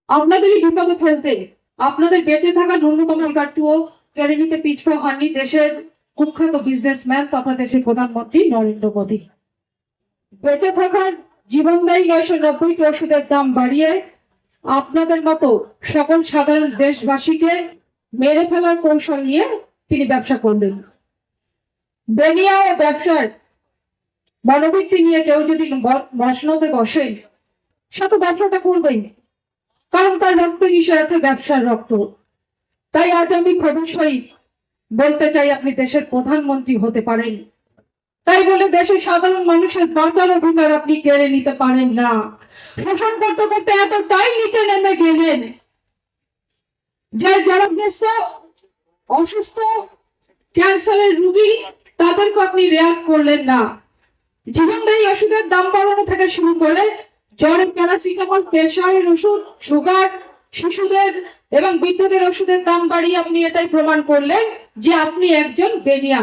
আপনাদেরই বিপদে ফেলতে, আপনাদের বেঁচে থাকা ন্যূনতম অধিকারটুকু কেড়ে নিতে পিছপা হননি দেশের কুখ্যাত বিজনেসম্যান তথা দেশের প্রধানমন্ত্রী নরেন্দ্র মোদী। বেঁচে থাকার জীবনদায়ী 990টি ওষুধের দাম বাড়িয়ে আপনাদের মতো সকল সাধারণ দেশবাসীকে মেরে ফেলার কৌশল নিয়ে তিনি ব্যবসা করলেন। বেনিয়া ও ব্যবসার মনোবৃত্তি নিয়ে কেউ যদি মশনতে বসে, সে তো ব্যবসাটা করবেই, কারণ তার রক্ত মিশে আছে ব্যবসার রক্ত। তাই আজ আমি ক্ষোভের সহিত বলতে চাই, আপনি দেশের প্রধানমন্ত্রী হতে পারেন, তাই বলে দেশের সাধারণ মানুষের বাঁচার অধিকার আপনি কেড়ে নিতে পারেন না। শোষণ করতে করতে এতটাই নিচে নেমে গেলেন যে যারা অসুস্থ ক্যান্সারের রোগী তাদেরকে আপনি রেয়াত করলেন না। জীবনদায়ী ওষুধের দাম বাড়ানো থেকে শুরু করে জ্বরের প্যারাসিটামল, প্রেশারের ওষুধ, সুগার, শিশুদের এবং বৃদ্ধদের ওষুধের দাম বাড়িয়ে আপনি এটাই প্রমাণ করলেন যে আপনি একজন বেনিয়া।